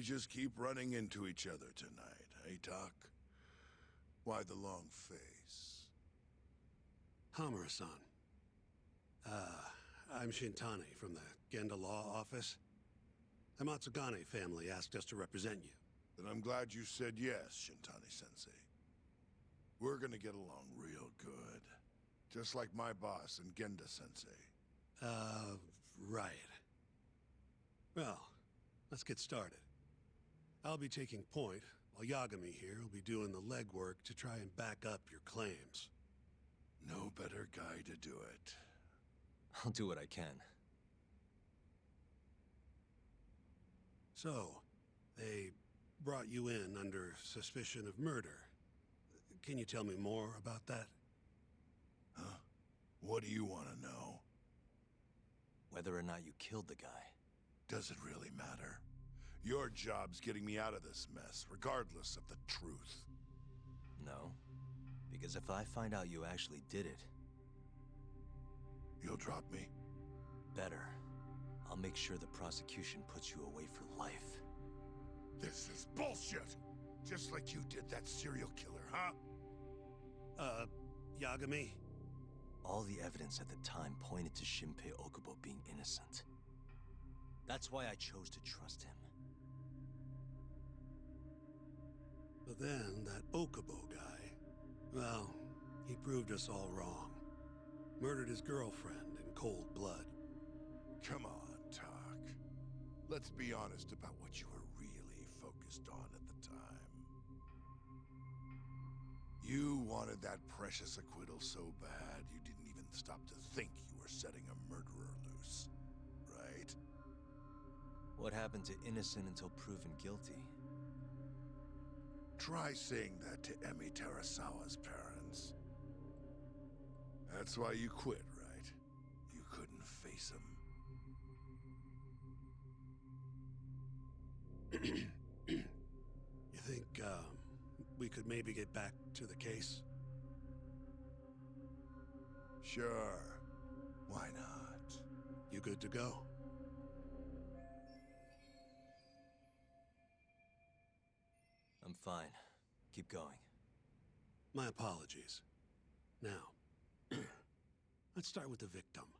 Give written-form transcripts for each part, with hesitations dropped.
We just keep running into each other tonight, eh, Doc? Why the long face? Hamura-san. I'm Shintani from the Genda Law Office. The Matsugane family asked us to represent you. Then I'm glad you said yes, Shintani-sensei. We're gonna get along real good. Just like my boss and Genda-sensei. Right. Well, let's get started. I'll be taking point, while Yagami here will be doing the legwork to try and back up your claims. No better guy to do it. I'll do what I can. So, they brought you in under suspicion of murder. Can you tell me more about that? Huh? What do you want to know? Whether or not you killed the guy. Does it really matter? Your job's getting me out of this mess, regardless of the truth. No. Because if I find out you actually did it... You'll drop me? Better. I'll make sure the prosecution puts you away for life. This is bullshit! Just like you did that serial killer, huh? Yagami? All the evidence at the time pointed to Shinpei Okubo being innocent. That's why I chose to trust him. But then, that Okubo guy, well, he proved us all wrong. Murdered his girlfriend in cold blood. Come on, Talk. Let's be honest about what you were really focused on at the time. You wanted that precious acquittal so bad, you didn't even stop to think you were setting a murderer loose, right? What happened to innocent until proven guilty? Try saying that to Emi Terasawa's parents. That's why you quit, right? You couldn't face him. You think, we could maybe get back to the case? Sure. Why not? You good to go? I'm fine. Keep going. My apologies. Now, let's start with the victim.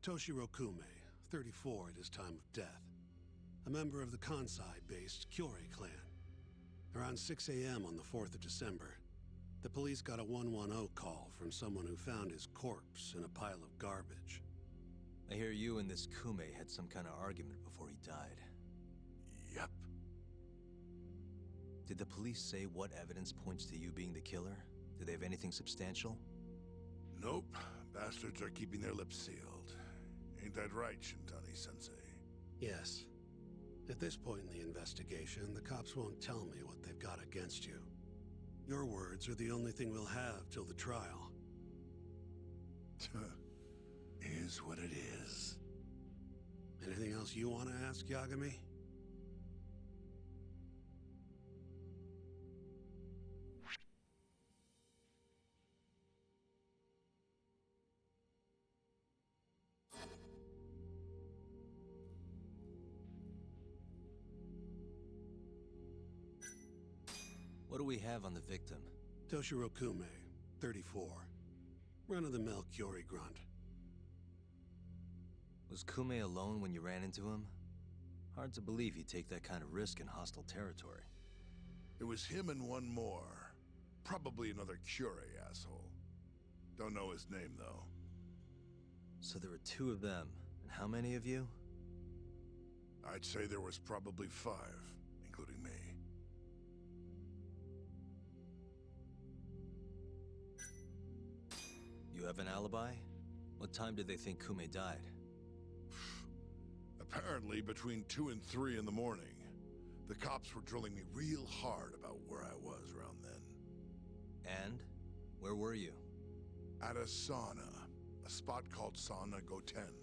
Toshiro Kume, 34 at his time of death. A member of the Kansai-based Kyorei clan. Around 6 a.m. on the 4th of December, the police got a 110 call from someone who found his corpse in a pile of garbage. I hear you and this Kume had some kind of argument before he died. Yep. Did the police say what evidence points to you being the killer? Do they have anything substantial? Nope. Bastards are keeping their lips sealed. Ain't that right, Shintani-sensei? Yes. At this point in the investigation, the cops won't tell me what they've got against you. Your words are the only thing we'll have till the trial. Is what it is. Anything else you want to ask, Yagami? What do we have on the victim? Toshiro Kume, 34. Run-of-the-mill Kyorei grunt. Was Kume alone when you ran into him? Hard to believe he'd take that kind of risk in hostile territory. It was him and one more. Probably another Kyorei asshole. Don't know his name, though. So there were two of them, and how many of you? I'd say there was probably 5, including me. You have an alibi? What time did they think Kume died? Apparently between 2 and 3 in the morning. The cops were drilling me real hard about where I was around then. And? Where were you? At a sauna. A spot called Sauna Goten.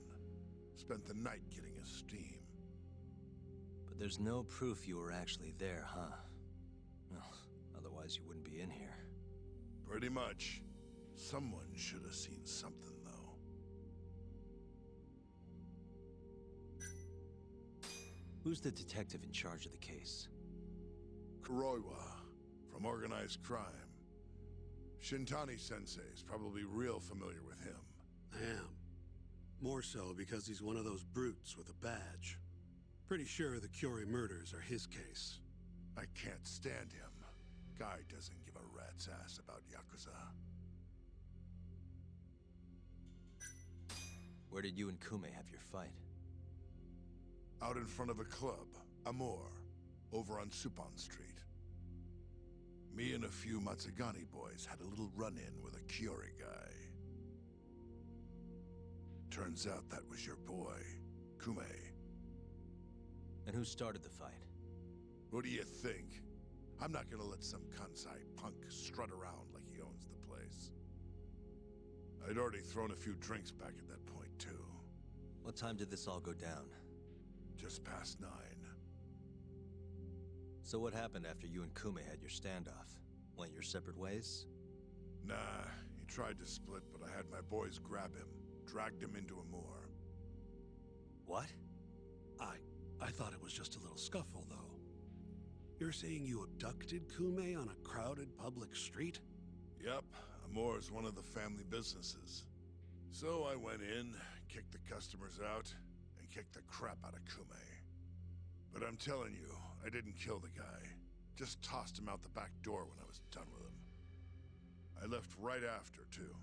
Spent the night getting a steam. But there's no proof you were actually there, huh? Well, otherwise you wouldn't be in here. Pretty much. Someone should have seen something, though. Who's the detective in charge of the case? Kuroiwa, from organized crime. Shintani-sensei is probably real familiar with him. I am. More so because he's one of those brutes with a badge. Pretty sure the Curie murders are his case. I can't stand him. Guy doesn't give a rat's ass about Yakuza. Where did you and Kume have your fight? Out in front of a club, Amor, over on Supon Street. Me and a few Matsugani boys had a little run-in with a Curie guy. Turns out that was your boy, Kume. And who started the fight? What do you think? I'm not gonna let some Kansai punk strut around like he owns the place. I'd already thrown a few drinks back at that point, too. What time did this all go down? Just past 9. So what happened after you and Kume had your standoff? Went your separate ways? Nah, he tried to split, but I had my boys grab him, dragged him into Amor. What? I thought it was just a little scuffle, though. You're saying you abducted Kume on a crowded public street? Yep, Amor is one of the family businesses. So I went in, kicked the customers out, and kicked the crap out of Kume. But I'm telling you, I didn't kill the guy. Just tossed him out the back door when I was done with him. I left right after, too.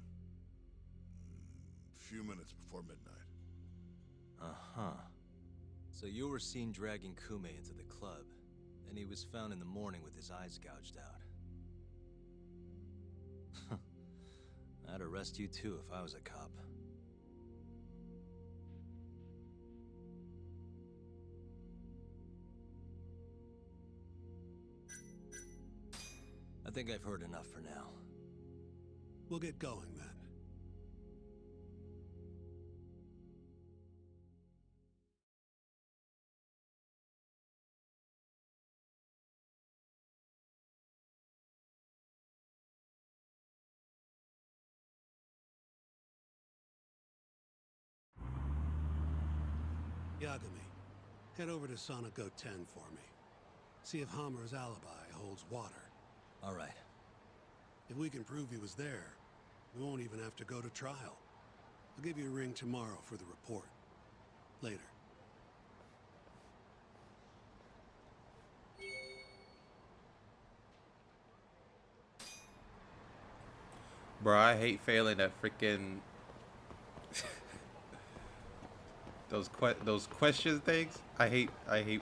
A few minutes before midnight. Uh-huh. So you were seen dragging Kume into the club, and he was found in the morning with his eyes gouged out. I'd arrest you too if I was a cop. I think I've heard enough for now. We'll get going, then. Yagami, head over to Sonico 10 for me. See if Hammer's alibi holds water. All right. If we can prove he was there, we won't even have to go to trial. I'll give you a ring tomorrow for the report. Later. Bro, I hate failing at freaking those question things. I hate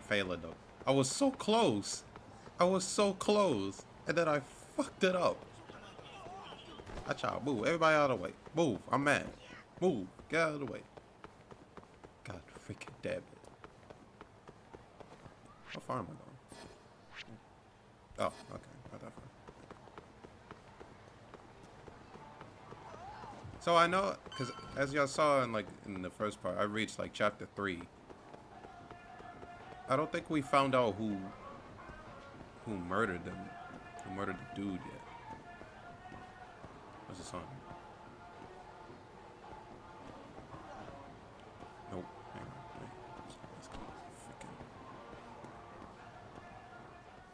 failing them. I was so close. And then I fucked it up. Watch out, move. Everybody out of the way. Move. I'm mad. Move. Get out of the way. God freaking damn it. How far am I going? Oh, okay. Not that far. So I know, because as y'all saw in the first part, I reached like chapter 3. I don't think we found out who murdered them, who murdered the dude yet. What's the song? Nope. Hang on. Wait. Let's go. Freaking.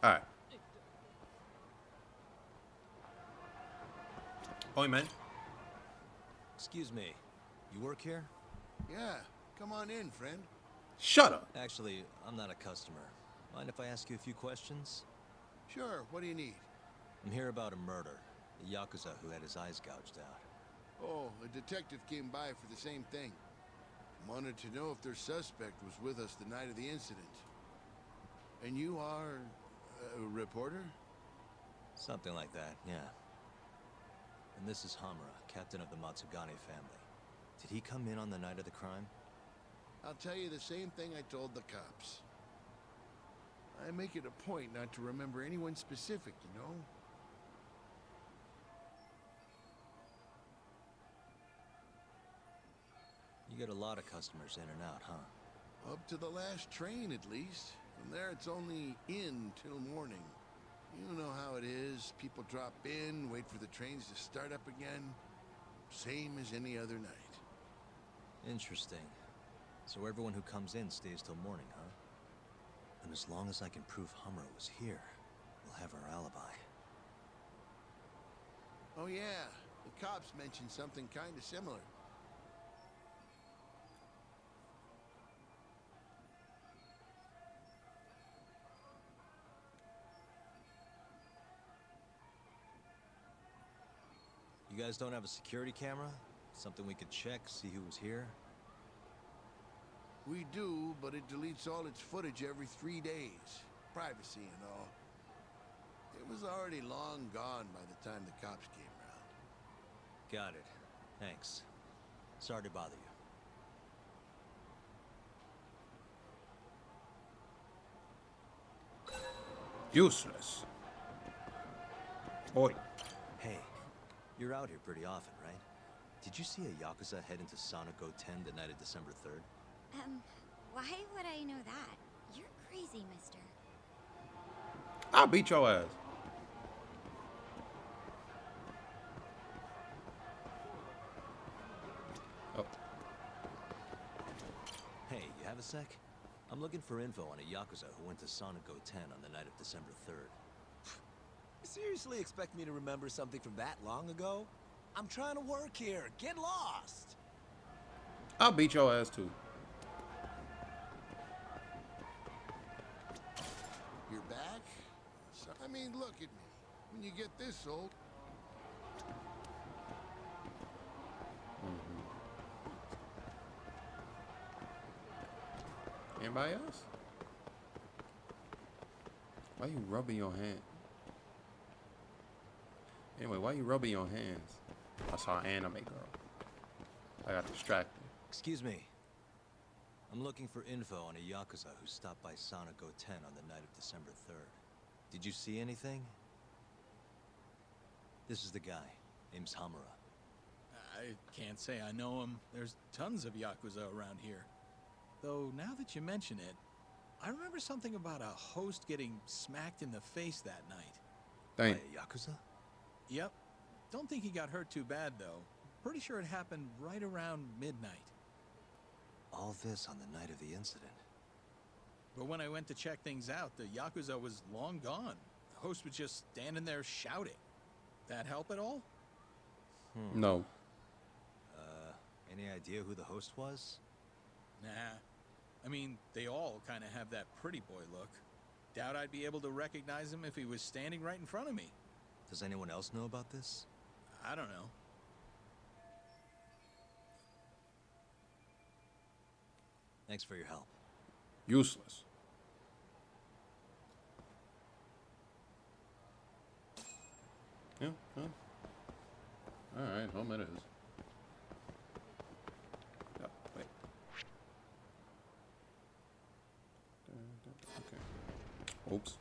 All right. Oi, man. Excuse me. You work here? Yeah, come on in, friend. Shut up. Actually, I'm not a customer. Mind if I ask you a few questions? Sure, what do you need? I'm here about a murder. A Yakuza who had his eyes gouged out. Oh, a detective came by for the same thing. Wanted to know if their suspect was with us the night of the incident. And you are a reporter? Something like that, yeah. And this is Hamura, captain of the Matsugani family. Did he come in on the night of the crime? I'll tell you the same thing I told the cops. I make it a point not to remember anyone specific, you know? You get a lot of customers in and out, huh? Up to the last train, at least. From there, it's only in till morning. You know how it is. People drop in, wait for the trains to start up again. Same as any other night. Interesting. So everyone who comes in stays till morning, huh? And as long as I can prove Hamura was here, we'll have our alibi. Oh yeah, the cops mentioned something kind of similar. You guys don't have a security camera? Something we could check, see who was here? We do, but it deletes all its footage every 3 days. Privacy and all. It was already long gone by the time the cops came around. Got it. Thanks. Sorry to bother you. Useless. Boy. Hey, you're out here pretty often, right? Did you see a Yakuza head into Sonico 10 the night of December 3rd? Why would I know that? You're crazy, mister. I'll beat your ass. Oh. Hey, you have a sec? I'm looking for info on a Yakuza who went to Sonico 10 on the night of December 3rd. You seriously expect me to remember something from that long ago? I'm trying to work here. Get lost. I'll beat your ass too. You're back? So, I mean, look at me. When you get this old... Anybody else? Why you rubbing your hand? Anyway, why you rubbing your hands? I saw an anime girl. I got distracted. Excuse me. I'm looking for info on a Yakuza who stopped by Sonico 10 on the night of December 3rd. Did you see anything? This is the guy. Name's Hamura. I can't say I know him. There's tons of Yakuza around here. Though, now that you mention it, I remember something about a host getting smacked in the face that night. Dang. By a Yakuza? Yep. Don't think he got hurt too bad, though. Pretty sure it happened right around midnight. All this on the night of the incident. But when I went to check things out, the Yakuza was long gone. The host was just standing there shouting. That help at all? No. Any idea who the host was? Nah. I mean, they all kind of have that pretty boy look. Doubt I'd be able to recognize him if he was standing right in front of me. Does anyone else know about this? I don't know. Thanks for your help. Useless. Yeah, well. Alright, home it is. Oh, wait. Okay. Oops.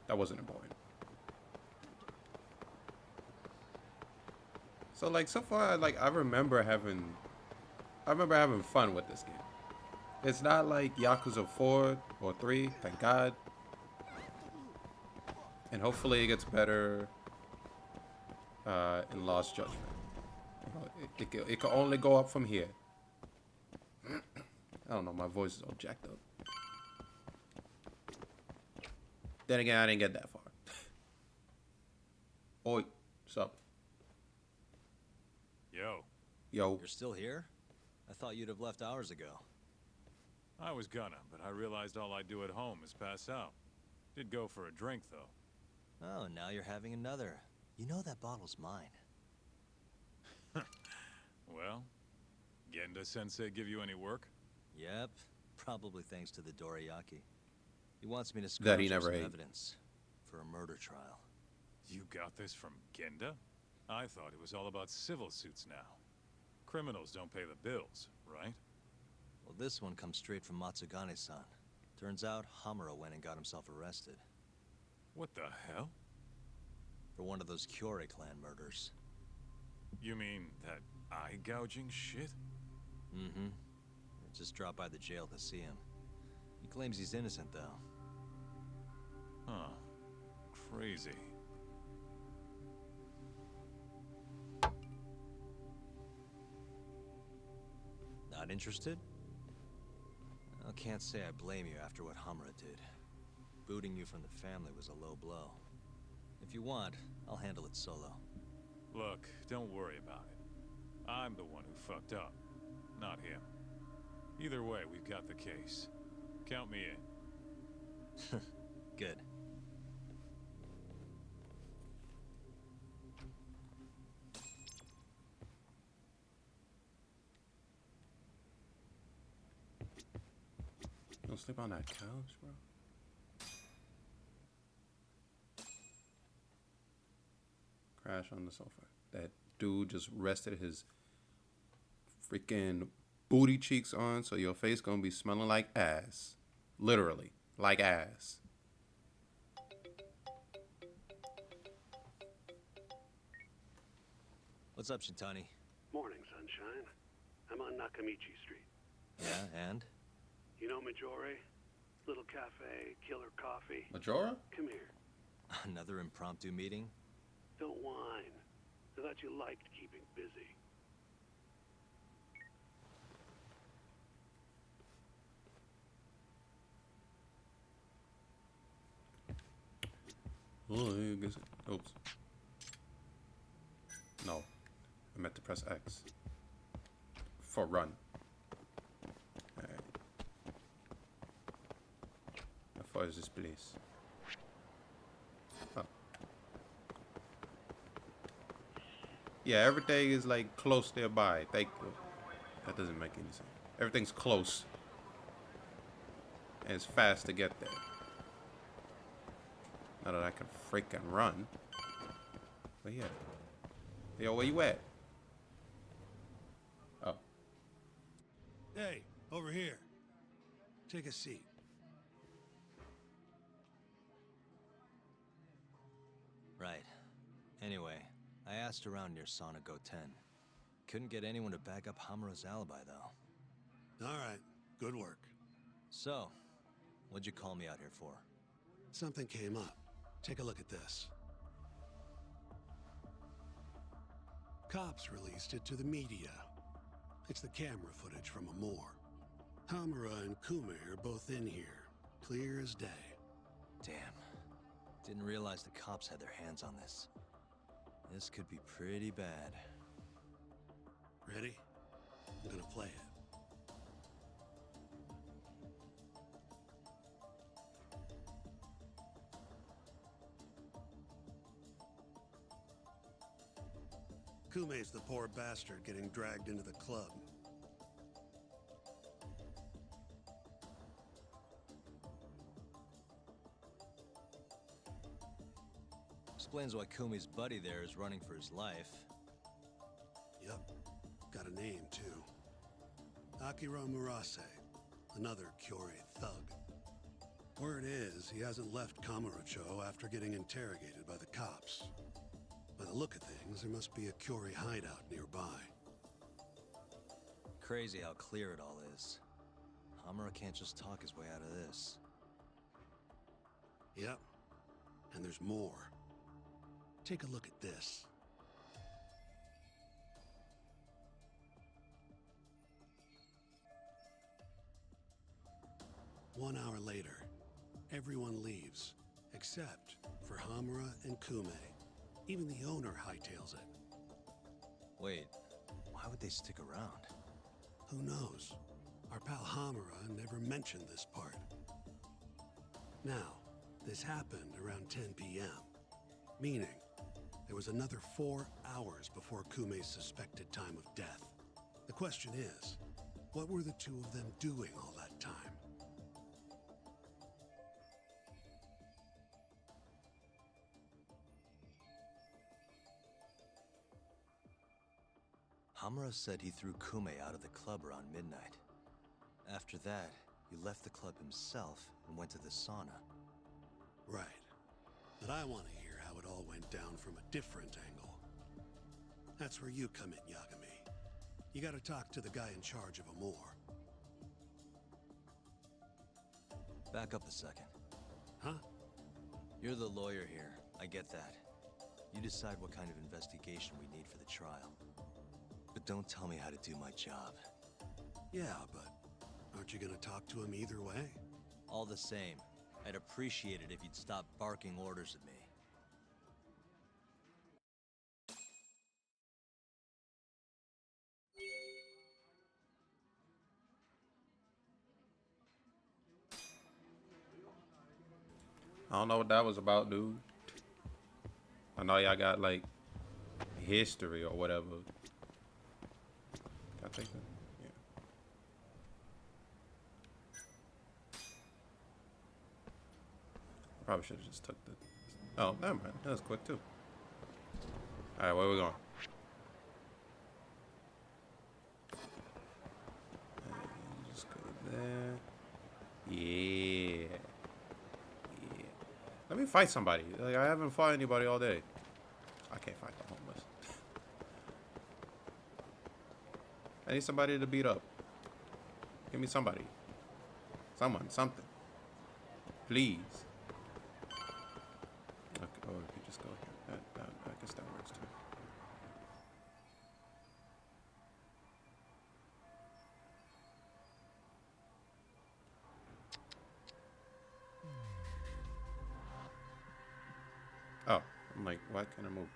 That wasn't important. So like so far, like I remember having fun with this game. It's not like Yakuza 4 or 3, thank God. And hopefully it gets better in Lost Judgment. You know, it can only go up from here. I don't know, my voice is all jacked up. Then again, I didn't get that far. Oi, what's up? Yo. Yo. You're still here? I thought you'd have left hours ago. I was gonna, but I realized all I do at home is pass out. Did go for a drink, though. Oh, now you're having another. You know that bottle's mine. Well, Genda-sensei give you any work? Yep, probably thanks to the Dorayaki. He wants me to That he scrounge up never some ate. evidence for a murder trial. You got this from Genda? I thought it was all about civil suits now. Criminals don't pay the bills, right? Well, this one comes straight from Matsugane-san. Turns out Hamura went and got himself arrested. What the hell? For one of those Kyorei clan murders. You mean that eye-gouging shit? Mm-hmm. I just dropped by the jail to see him. He claims he's innocent, though. Huh. Crazy. Not interested? can't say I blame you after what Hamura did. Booting you from the family was a low blow. If you want, I'll handle it solo. Look, don't worry about it. I'm the one who fucked up, not him. Either way, we've got the case. Count me in. Good. You don't sleep on that couch, bro? Crash on the sofa. That dude just rested his freaking booty cheeks on, so your face gonna be smelling like ass. Literally, like ass. What's up, Shintani? Morning, sunshine. I'm on Nakamichi Street. Yeah, and? You know Majore? Little cafe, killer coffee. Majora? Come here. Another impromptu meeting? Don't whine. I thought you liked keeping busy. Oh, I guess it. Oops. No. I meant to press X. For run. Alright. How far is this place? Oh. Yeah, everything is like close nearby. Thank you. That doesn't make any sense. Everything's close. And it's fast to get there. Not that I can freaking run. But yeah. Yo, where you at? Oh. Hey, over here. Take a seat. Right. Anyway, I asked around near Sonic 10. Couldn't get anyone to back up Hamura's alibi, though. All right, good work. So, what'd you call me out here for? Something came up. Take a look at this. Cops released it to the media. It's the camera footage from Amor. Hamura and Kume are both in here, clear as day. Damn. Didn't realize the cops had their hands on this. This could be pretty bad. Ready? I'm gonna play it. Kume's the poor bastard getting dragged into the club. Explains why Kumi's buddy there is running for his life. Yep. Got a name, too. Akira Murase. Another Kyorei thug. Word is, he hasn't left Kamurocho after getting interrogated by the cops. By the look of things, there must be a Kyorei hideout nearby. Crazy how clear it all is. Hamura can't just talk his way out of this. Yep. And there's more. Take a look at this. One hour later, everyone leaves, except for Hamura and Kume. Even the owner hightails it. Wait, why would they stick around? Who knows? Our pal Hamura never mentioned this part. Now, this happened around 10 p.m., meaning there was another 4 hours before Kume's suspected time of death. The question is, what were the two of them doing all that time? Hamura said he threw Kume out of the club around midnight. After that, he left the club himself and went to the sauna. Right. But I want to hear how it all went down from a different angle. That's where you come in, Yagami. You gotta talk to the guy in charge of Amor. Back up a second. Huh? You're the lawyer here, I get that. You decide what kind of investigation we need for the trial. But don't tell me how to do my job. Yeah, but Aren't you gonna talk to him either way? All the same, I'd appreciate it if you'd stop barking orders at me. I don't know what that was about, dude. I know y'all got like history or whatever. Can I take that? Yeah. Probably should have just took the. Oh, never mind. That was quick too. All right, where we going? Just go there. Yeah. Yeah. Let me fight somebody. Like, I haven't fought anybody all day. I can't fight the homeless. I need somebody to beat up. Give me somebody. Someone, something. Please. Okay, or if you just go here. I guess that works too. Oh, I'm like, why can't I move?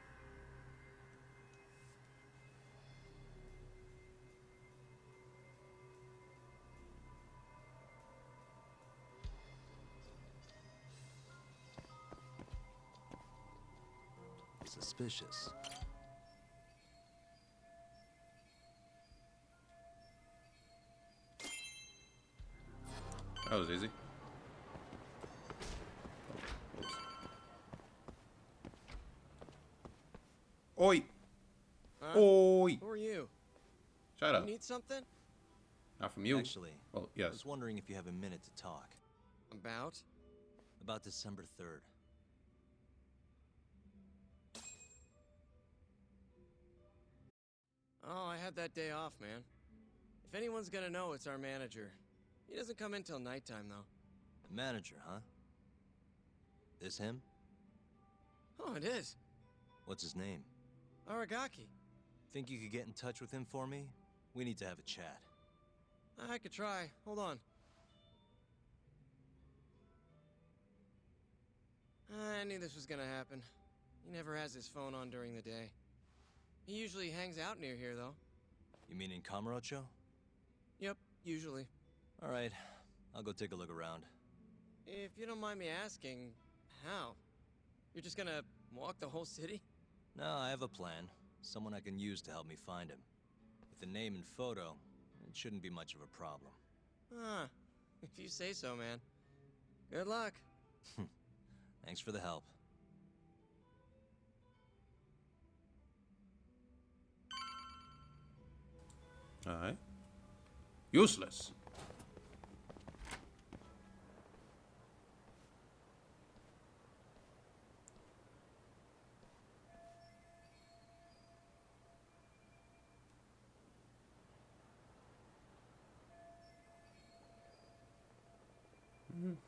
Suspicious. That was easy. Oh, oops. Oi! Huh? Oi! Who are you? Shut up. You need something? Not from you. Actually, Well, I yes. was wondering if you have a minute to talk. About? About December 3rd. Oh, I had that day off, man. If anyone's gonna know, it's our manager. He doesn't come in till nighttime, though. The manager, huh? This him? Oh, it is. What's his name? Aragaki. Think you could get in touch with him for me? We need to have a chat. I could try. Hold on. I knew this was gonna happen. He never has his phone on during the day. He usually hangs out near here, though. You mean in Kamurocho? Yep, usually. Alright, I'll go take a look around. If you don't mind me asking, how? You're just gonna walk the whole city? No, I have a plan. Someone I can use to help me find him. With a name and photo, it shouldn't be much of a problem. Huh. If you say so, man. Good luck. Thanks for the help. Alright. Useless.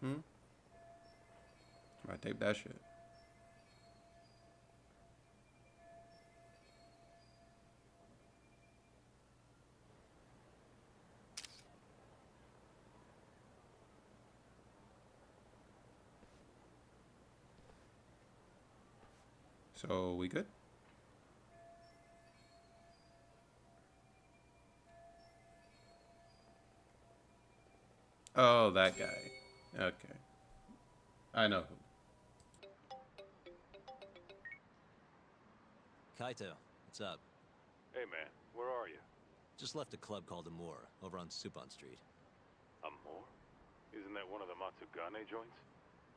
Mm-hmm. I tape that shit. So we good? Oh, that guy. Okay. I know who. Kaito, what's up? Hey, man, where are you? Just left a club called Amor, over on Supon Street. Amor? Isn't that one of the Matsugane joints?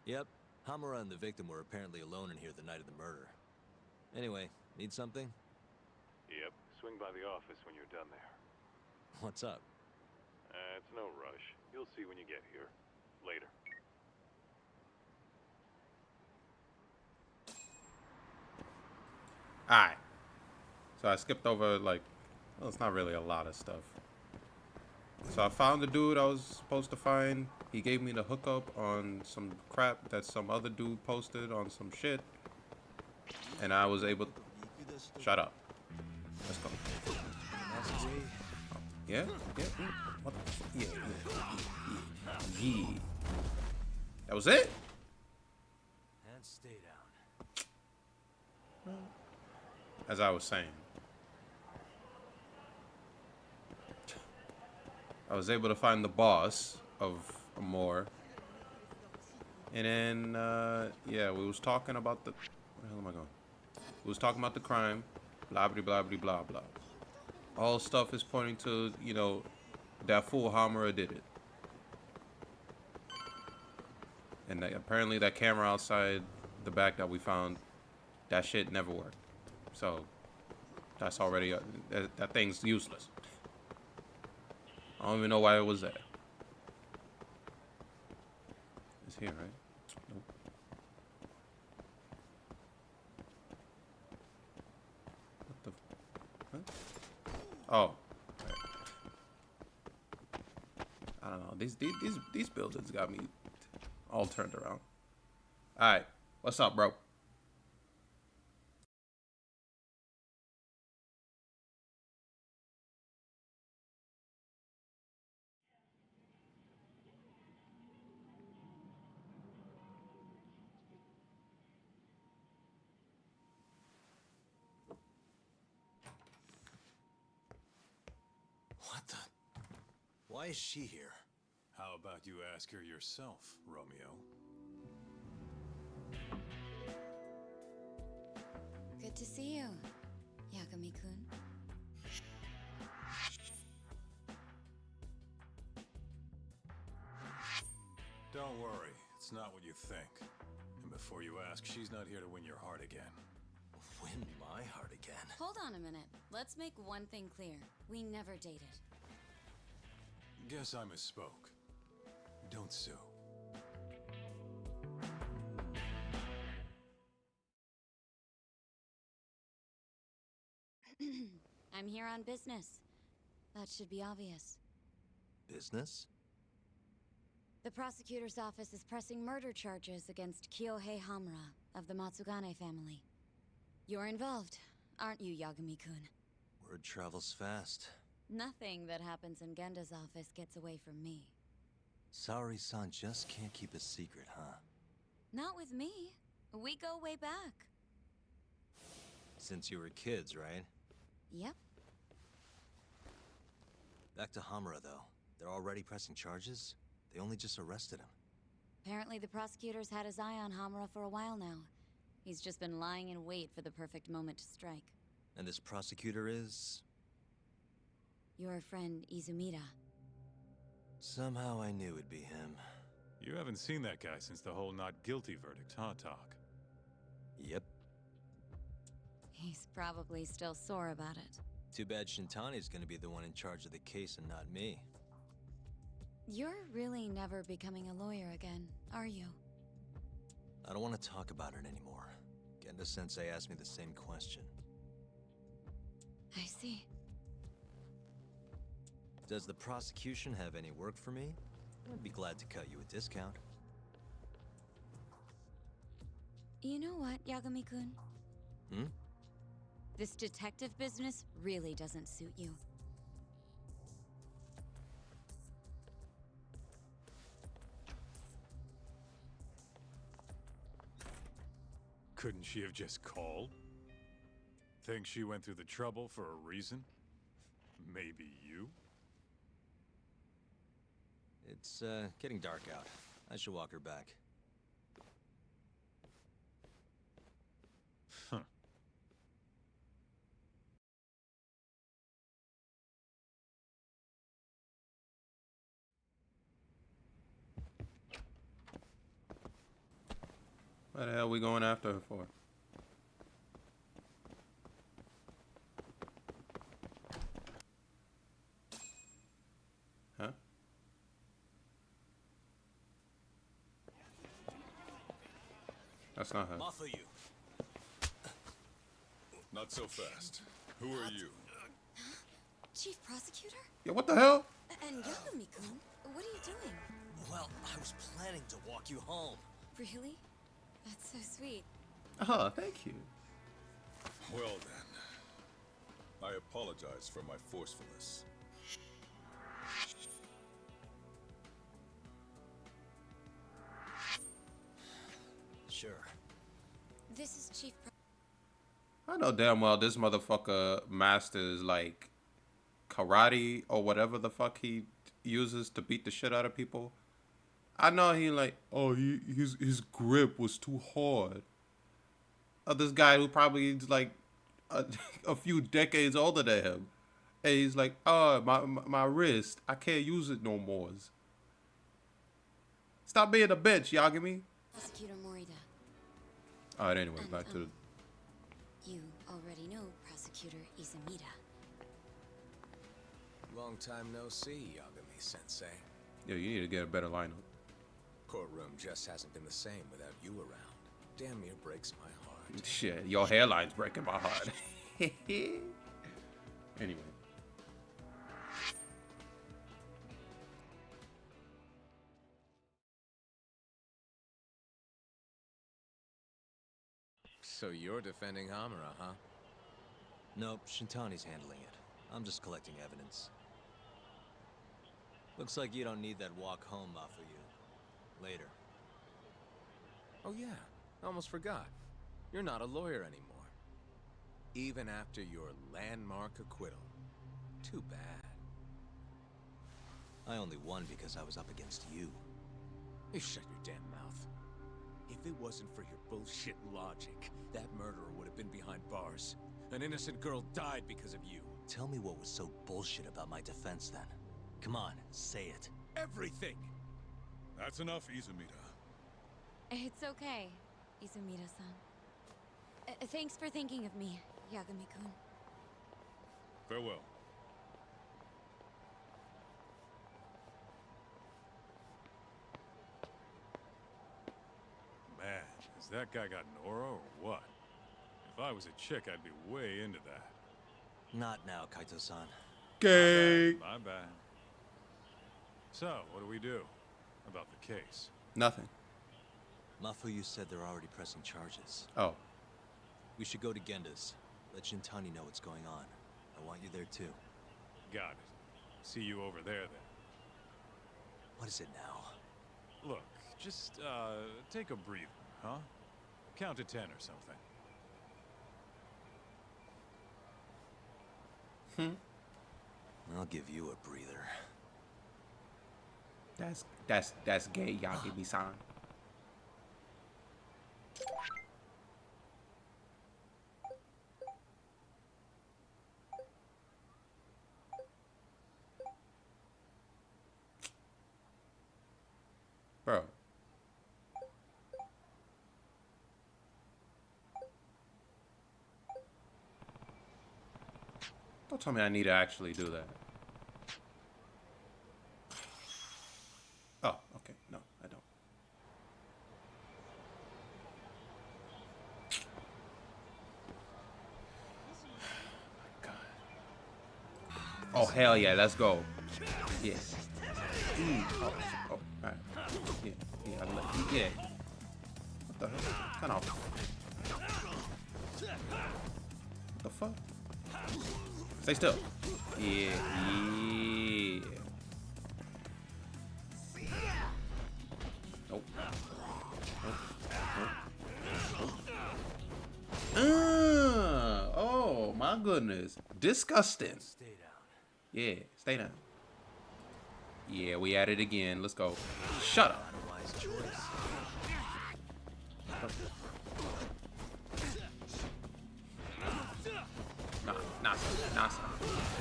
Yep, Hamura and the victim were apparently alone in here the night of the murder. Anyway, need something? Yep, swing by the office when you're done there. What's up? It's no rush. You'll see when you get here. Later. Alright. So I skipped over, like, well, it's not really a lot of stuff. So I found the dude I was supposed to find. He gave me the hookup on some crap that some other dude posted on some shit. And I was able... Shut up. Let's go. Yeah? Yeah? What the yeah. That was it? And stay down. As I was saying. I was able to find the boss of Amor. And then, yeah, we was talking about the... Where the hell am I going? We was talking about the crime. Blah, blah, blah, blah, blah, blah. All stuff is pointing to, you know, that fool Hamura did it. And apparently that camera outside the back that we found, that shit never worked. So, that's already... that thing's useless. I don't even know why it was there. It's here, right? Nope. What the... What? Oh. Right. I don't know. These buildings got me all turned around. Alright. What's up, bro? What the? Why is she here? How about you ask her yourself, Romeo? Good to see you, Yagami-kun. Don't worry, it's not what you think. And before you ask, she's not here to win your heart again. Win my heart again? Hold on a minute. Let's make one thing clear. We never dated. Guess I misspoke. Don't sue. I'm here on business. That should be obvious. Business? The prosecutor's office is pressing murder charges against Kyohei Hamura of the Matsugane family. You're involved, aren't you, Yagami-kun? Word travels fast. Nothing that happens in Genda's office gets away from me. Saori-san just can't keep a secret, huh? Not with me. We go way back. Since you were kids, right? Yep. Back to Hamura, though. They're already pressing charges? They only just arrested him. Apparently the prosecutor's had his eye on Hamura for a while now. He's just been lying in wait for the perfect moment to strike. And this prosecutor is... Your friend Izumida. Somehow I knew it'd be him. You haven't seen that guy since the whole not guilty verdict, huh, Talk? Yep. He's probably still sore about it. Too bad Shintani's gonna be the one in charge of the case and not me. You're really never becoming a lawyer again, are you? I don't want to talk about it anymore. Genda-sensei asked me the same question. I see. Does the prosecution have any work for me? I'd be glad to cut you a discount. You know what, Yagami-kun? Hmm? This detective business really doesn't suit you. Couldn't she have just called? Think she went through the trouble for a reason? Maybe you? It's, getting dark out. I should walk her back. Huh. What the hell are we going after her for? Huh? That's not her. Off of you. Not so fast. Who are you? Chief Prosecutor? Yeah, what the hell? And Yagami-kun, what are you doing? Well, I was planning to walk you home. Really? That's so sweet. Oh, thank you. Well then. I apologize for my forcefulness. Sure. This is Chief. I know damn well this motherfucker masters like karate or whatever the fuck he uses to beat the shit out of people. I know he like, oh, his grip was too hard. This guy who probably is like a few decades older than him, and he's like, oh, my wrist, I can't use it no more. Stop being a bitch, Yagami. Prosecutor Morita. All right, anyway, And, back to the. You already know Prosecutor Izumida. Long time no see, Yagami-sensei. Yeah, you need to get a better lineup. Courtroom just hasn't been the same without you around. Damn near breaks my heart. Shit, your hairline's breaking my heart. Anyway. So you're defending Hamura, huh? Nope, Shintani's handling it. I'm just collecting evidence. Looks like you don't need that walk home off of you. Later. Oh yeah, almost forgot. You're not a lawyer anymore. Even after your landmark acquittal. Too bad. I only won because I was up against you. You shut your damn mouth. If it wasn't for your bullshit logic, that murderer would have been behind bars. An innocent girl died because of you. Tell me what was so bullshit about my defense then. Come on, say it. Everything! That's enough, Izumida. It's okay, Izumida-san. Thanks for thinking of me, Yagami-kun. Farewell. Man, has that guy got an aura or what? If I was a chick, I'd be way into that. Not now, Kaito-san. Gay. My bad. So, what do we do about the case? Nothing. Mafuyu said they're already pressing charges. Oh. We should go to Genda's. Let Shintani know what's going on. I want you there too. Got it. See you over there then. What is it now? Look, just, take a breather, huh? Count to 10 or something. I'll give you a breather. That's gay, Yagami-san. Bro. Don't tell me I need to actually do that. Oh, okay. No, I don't. God. Oh, hell yeah. Let's go. Yeah. Oh, all right. Yeah, yeah. What the hell? Turn off. What the fuck? Stay still. Yeah, yeah. Nope. Oh my goodness. Disgusting. Stay down. Yeah, stay down. Yeah, we at it again. Let's go. Shut up. Not a wise choice.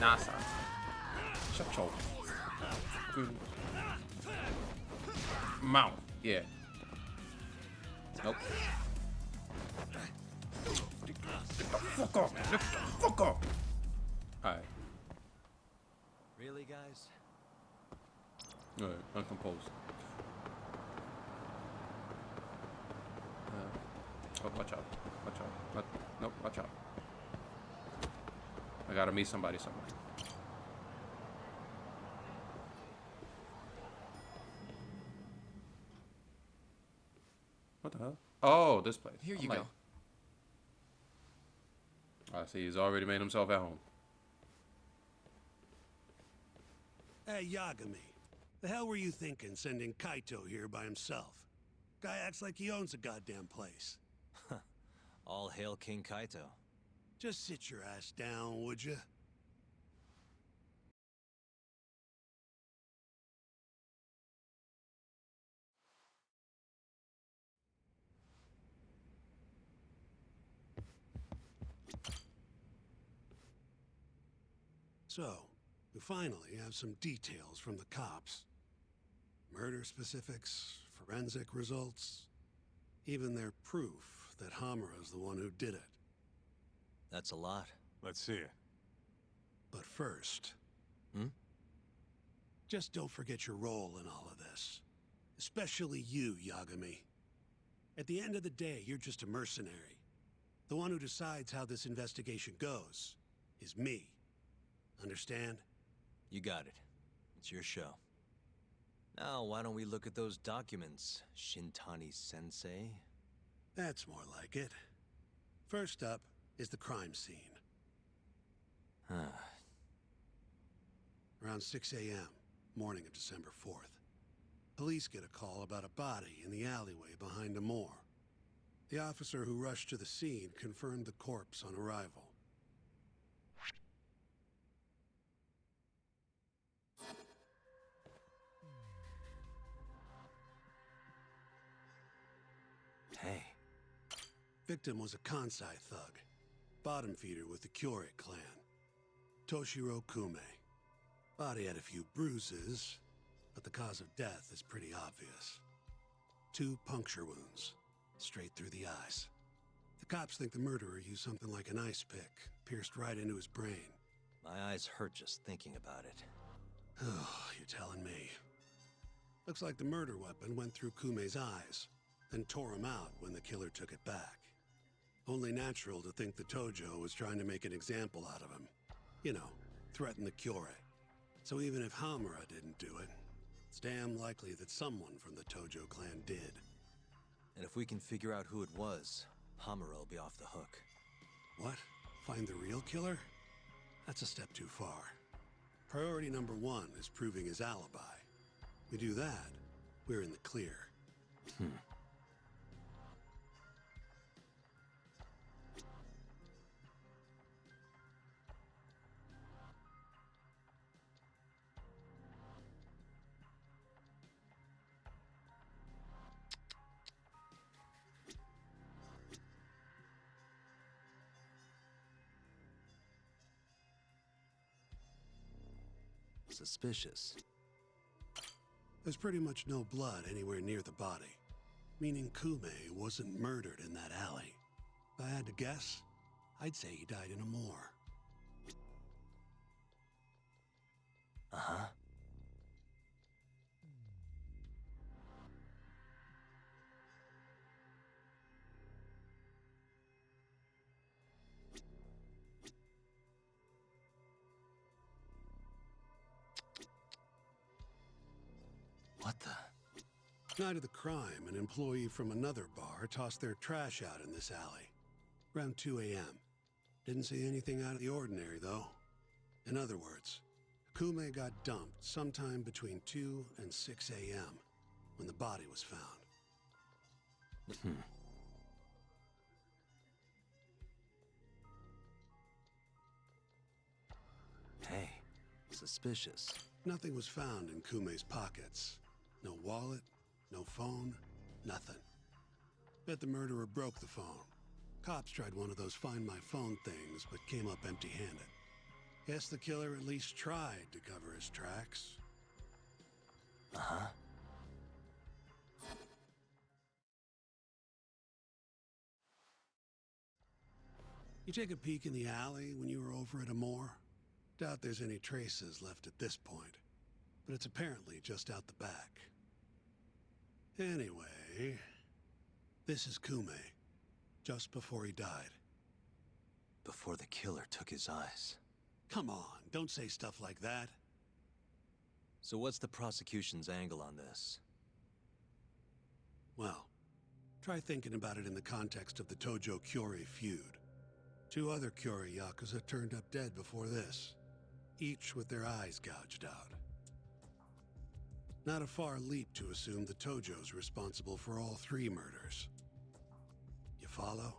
Nasa. Shut your good mouth. Yeah. Nope. Get the fuck off. Get the fuck off. Alright. Really, guys? Alright, uncomposed. Oh, watch out. Watch out. Nope, watch out. I gotta meet somebody somewhere. What the hell? Oh, this place. Here you go. I see he's already made himself at home. Hey, Yagami. The hell were you thinking sending Kaito here by himself? Guy acts like he owns a goddamn place. All hail King Kaito. Just sit your ass down, would you? So, we finally have some details from the cops. Murder specifics, forensic results, even their proof that Hamura's the one who did it. That's a lot. Let's see it. But first... Hmm? Just don't forget your role in all of this. Especially you, Yagami. At the end of the day, you're just a mercenary. The one who decides how this investigation goes is me. Understand? You got it. It's your show. Now, why don't we look at those documents, Shintani-sensei? That's more like it. First up is the crime scene. Around 6 a.m., morning of December 4th. Police get a call about a body in the alleyway behind a moor. The officer who rushed to the scene confirmed the corpse on arrival. Hey. Victim was a Kansai thug, bottom feeder with the Kyorei clan. Toshiro Kume. Body had a few bruises, but the cause of death is pretty obvious. 2 puncture wounds, straight through the eyes. The cops think the murderer used something like an ice pick, pierced right into his brain. My eyes hurt just thinking about it. Oh, you're telling me. Looks like the murder weapon went through Kume's eyes, then tore him out when the killer took it back. Only natural to think the Tojo was trying to make an example out of him. You know, threaten the Kyorei. So even if Hamura didn't do it, it's damn likely that someone from the Tojo clan did. And if we can figure out who it was, Hamura will be off the hook. What? Find the real killer? That's a step too far. Priority number 1 is proving his alibi. We do that, we're in the clear. Suspicious. There's pretty much no blood anywhere near the body, meaning Kume wasn't murdered in that alley. If I had to guess, I'd say he died in a moor. Uh-huh. What the? Night of the crime, an employee from another bar tossed their trash out in this alley. Around 2 a.m. Didn't see anything out of the ordinary, though. In other words, Kume got dumped sometime between 2 and 6 a.m. when the body was found. Hey, suspicious. Nothing was found in Kume's pockets. No wallet, no phone, nothing. Bet the murderer broke the phone. Cops tried one of those find my phone things, but came up empty-handed. Guess the killer at least tried to cover his tracks. Uh-huh. You take a peek in the alley when you were over at Amore? Doubt there's any traces left at this point, but it's apparently just out the back. Anyway, this is Kume, just before he died. Before the killer took his eyes. Come on, don't say stuff like that. So what's the prosecution's angle on this? Well, try thinking about it in the context of the Tojo-Kyorei feud. 2 other Kyorei Yakuza turned up dead before this, each with their eyes gouged out. Not a far leap to assume the Tojo's responsible for all 3 murders. You follow?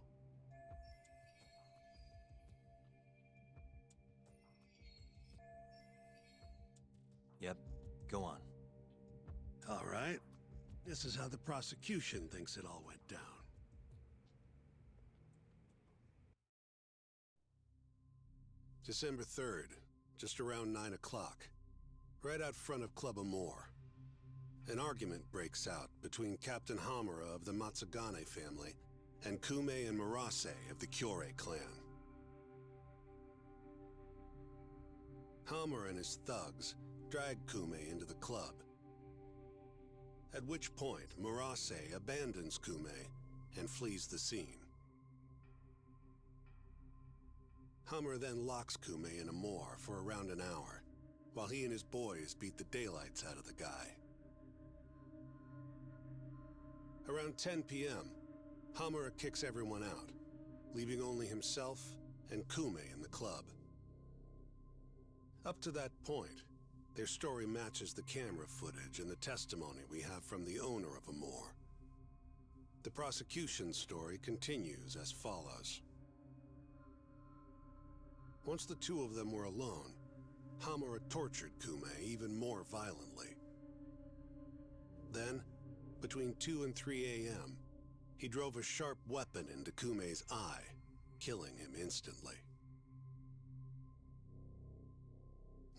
Yep, go on. All right. This is how the prosecution thinks it all went down. December 3rd, just around 9 o'clock, right out front of Club Amor. An argument breaks out between Captain Hamura of the Matsugane family and Kume and Murase of the Kyorei clan. Hamura and his thugs drag Kume into the club, at which point Murase abandons Kume and flees the scene. Hamura then locks Kume in Amor for around an hour, while he and his boys beat the daylights out of the guy. Around 10 p.m., Hamura kicks everyone out, leaving only himself and Kume in the club. Up to that point, their story matches the camera footage and the testimony we have from the owner of Amor. The prosecution's story continues as follows. Once the 2 of them were alone, Hamura tortured Kume even more violently. Then, between 2 and 3 a.m., he drove a sharp weapon into Kume's eye, killing him instantly.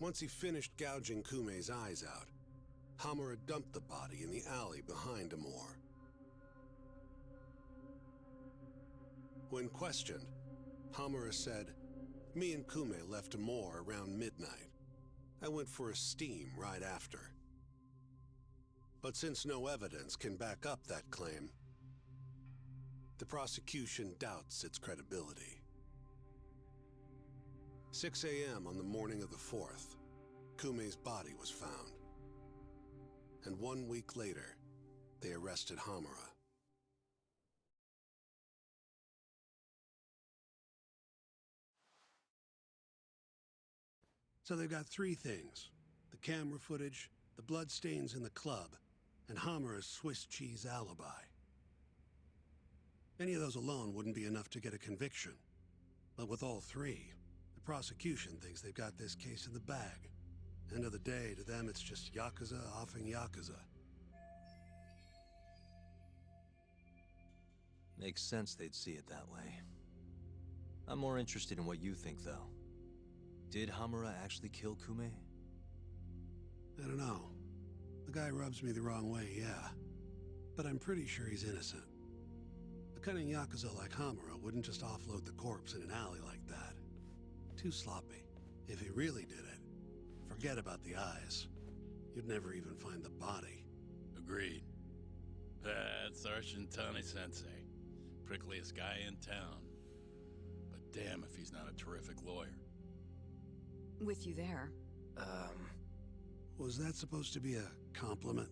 Once he finished gouging Kume's eyes out, Hamura dumped the body in the alley behind Amor. When questioned, Hamura said, "Me and Kume left Amor around midnight. I went for a steam right after." But since no evidence can back up that claim, the prosecution doubts its credibility. 6 a.m. on the morning of the 4th, Kume's body was found. And 1 week later, they arrested Hamura. So they've got 3 things: the camera footage, the bloodstains in the club, and Hamura's Swiss cheese alibi. Any of those alone wouldn't be enough to get a conviction. But with all 3, the prosecution thinks they've got this case in the bag. End of the day, to them it's just Yakuza offing Yakuza. Makes sense they'd see it that way. I'm more interested in what you think, though. Did Hamura actually kill Kume? I don't know. The guy rubs me the wrong way, yeah. But I'm pretty sure he's innocent. A cunning Yakuza like Hamura wouldn't just offload the corpse in an alley like that. Too sloppy. If he really did it, forget about the eyes. You'd never even find the body. Agreed. That's our Shintani-sensei. Prickliest guy in town. But damn if he's not a terrific lawyer. With you there. Was that supposed to be a compliment?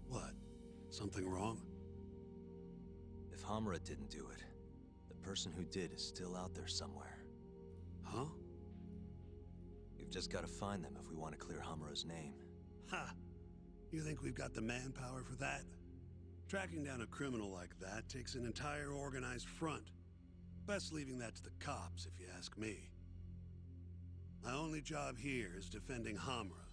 What? Something wrong? If Hamura didn't do it, the person who did is still out there somewhere. Huh? We've just got to find them if we want to clear Hamura's name. Ha! You think we've got the manpower for that? Tracking down a criminal like that takes an entire organized front. Best leaving that to the cops, if you ask me. My only job here is defending Hamura.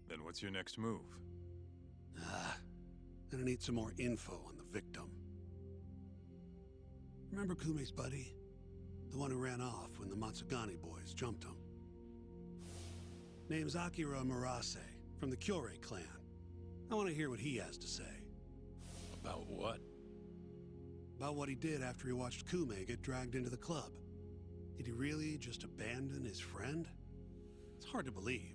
Then what's your next move? Gonna need some more info on the victim. Remember Kume's buddy? The one who ran off when the Matsugane boys jumped him. Name's Akira Murase, from the Kyorei clan. I want to hear what he has to say. About what? About what he did after he watched Kume get dragged into the club. Did he really just abandon his friend? It's hard to believe.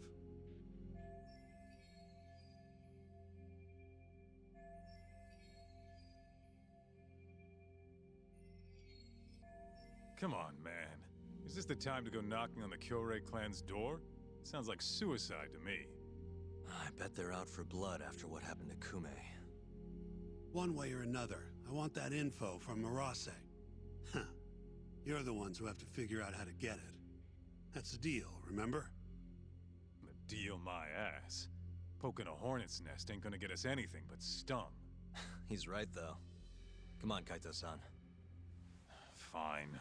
Come on, man. Is this the time to go knocking on the Kyorei clan's door? Sounds like suicide to me. I bet they're out for blood after what happened to Kume. One way or another, I want that info from Marase. Huh. You're the ones who have to figure out how to get it. That's the deal, remember? The deal my ass. Poking a hornet's nest ain't gonna get us anything but stung. He's right, though. Come on, Kaito-san. Fine.